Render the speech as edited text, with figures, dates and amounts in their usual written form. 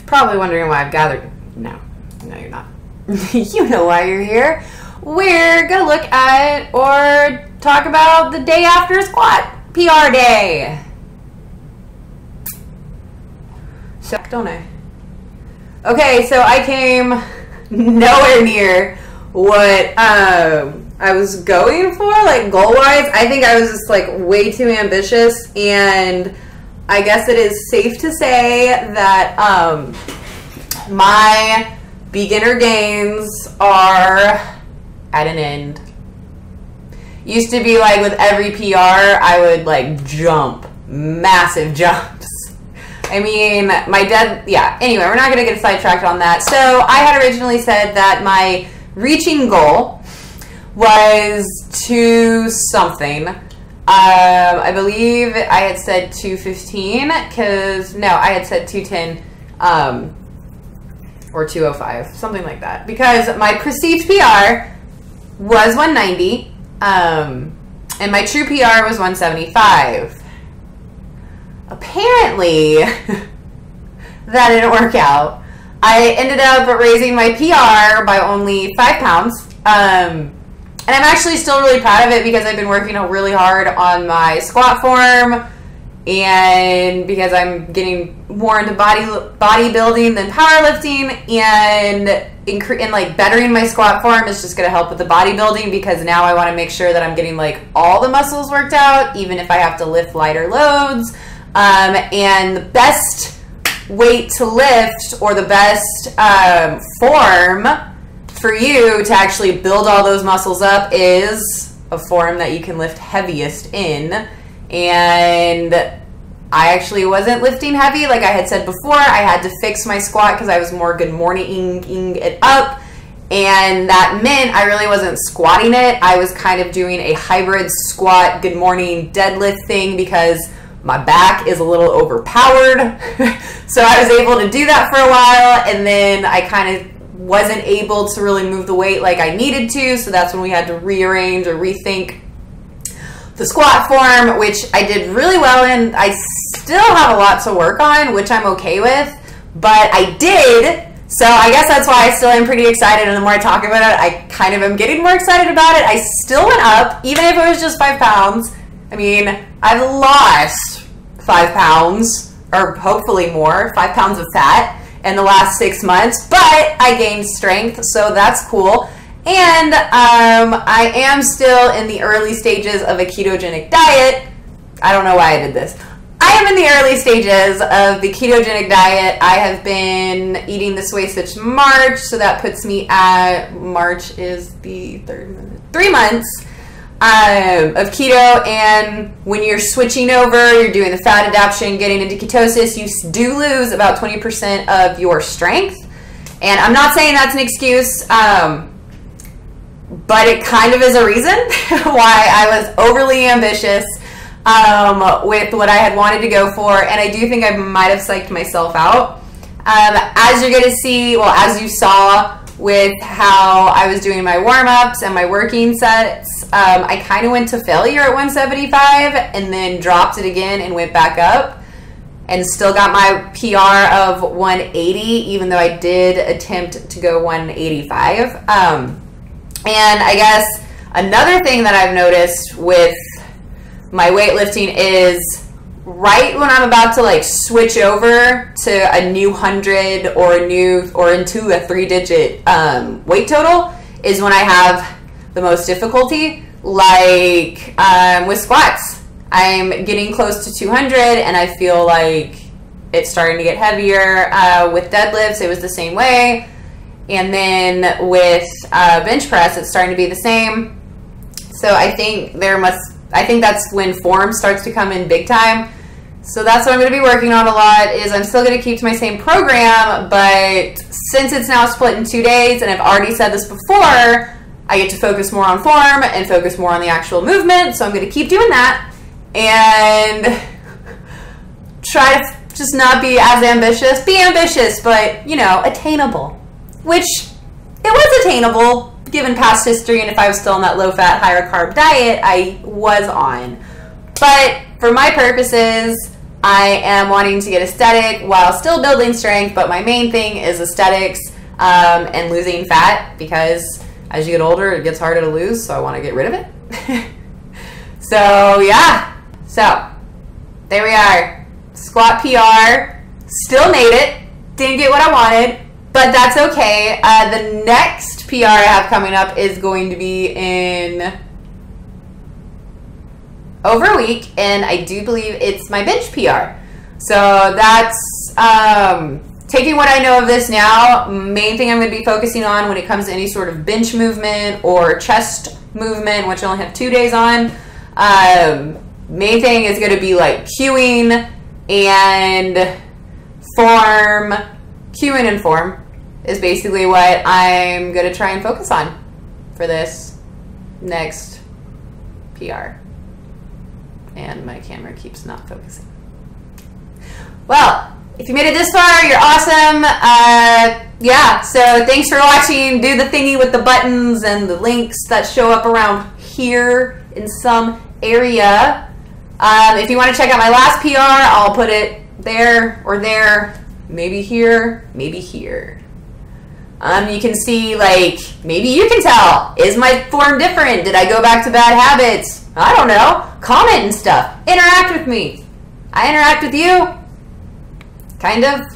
Probably wondering why I've gathered. No, you're not. You know why you're here. We're gonna look at or talk about the day after squat PR day. So, don't I? Okay, so I came nowhere near what I was going for, like goal-wise. I think I was just like way too ambitious, and I guess it is safe to say that my beginner gains are at an end. Used to be like with every PR, I would like jump, massive jumps. I mean, anyway, we're not going to get sidetracked on that. So I had originally said that my reaching goal was 2 something. I believe I had said 215 because, no, I had said 210 or 205, something like that. Because my perceived PR was 190 and my true PR was 175. Apparently, that didn't work out. I ended up raising my PR by only 5 pounds. And I'm actually still really proud of it because I've been working really hard on my squat form and because I'm getting more into bodybuilding than powerlifting, and like bettering my squat form is just going to help with the bodybuilding because now I want to make sure that I'm getting like all the muscles worked out, even if I have to lift lighter loads. And the best weight to lift, or the best form for you to actually build all those muscles up, is a form that you can lift heaviest in. And I actually wasn't lifting heavy. Like I had said before, I had to fix my squat because I was more good morning-ing it up. And that meant I really wasn't squatting it. I was kind of doing a hybrid squat, good morning deadlift thing because my back is a little overpowered. So I was able to do that for a while, and then I kind of wasn't able to really move the weight like I needed to, so that's when we had to rearrange or rethink the squat form, which I did really well in. I still have a lot to work on, which I'm okay with, but I did. So I guess that's why I still am pretty excited, and the more I talk about it, I kind of am getting more excited about it. I still went up, even if it was just 5 pounds. I mean, I've lost 5 pounds, or hopefully more, 5 pounds of fat in the last 6 months, but I gained strength, so that's cool. And I am still in the early stages of a ketogenic diet. I don't know why I did this. I am in the early stages of the ketogenic diet. I have been eating the Sway since March, so that puts me at, March is the 3 months of keto. And when you're switching over, you're doing the fat adaptation, getting into ketosis, you do lose about 20% of your strength. And I'm not saying that's an excuse, but it kind of is a reason why I was overly ambitious with what I had wanted to go for. And I do think I might have psyched myself out. As you're going to see, well, as you saw with how I was doing my warm-ups and my working sets, I kind of went to failure at 175 and then dropped it again and went back up and still got my PR of 180, even though I did attempt to go 185. And I guess another thing that I've noticed with my weightlifting is right when I'm about to like switch over to a new 100 or into a 3-digit weight total is when I have the most difficulty. Like with squats, I'm getting close to 200 and I feel like it's starting to get heavier. With deadlifts, it was the same way. And then with bench press, it's starting to be the same. So I think that's when form starts to come in big time. So that's what I'm going to be working on a lot. Is I'm still going to keep to my same program, but since it's now split in 2 days, and I've already said this before, I get to focus more on form and focus more on the actual movement. So I'm going to keep doing that and try to just not be as ambitious. Be ambitious, but, you know, attainable. Which it was attainable given past history, and if I was still on that low-fat, higher-carb diet I was on. But for my purposes, I am wanting to get aesthetic while still building strength, but my main thing is aesthetics and losing fat, because as you get older, it gets harder to lose, so I want to get rid of it. So, yeah. So, there we are. Squat PR. Still made it. Didn't get what I wanted, but that's okay. The next PR I have coming up is going to be in over a week, and I do believe it's my bench PR. So that's taking what I know of this now. Main thing I'm going to be focusing on when it comes to any sort of bench movement or chest movement, which I only have 2 days on. Main thing is going to be like cueing and form. Cueing and form is basically what I'm going to try and focus on for this next PR. And my camera keeps not focusing. Well, if you made it this far, you're awesome. Yeah, so thanks for watching. Do the thingy with the buttons and the links that show up around here in some area. If you want to check out my last PR, I'll put it there or there. Maybe here, maybe here. You can see, like, maybe you can tell. Is my form different? Did I go back to bad habits? I don't know. Comment and stuff. Interact with me. I interact with you. Kind of.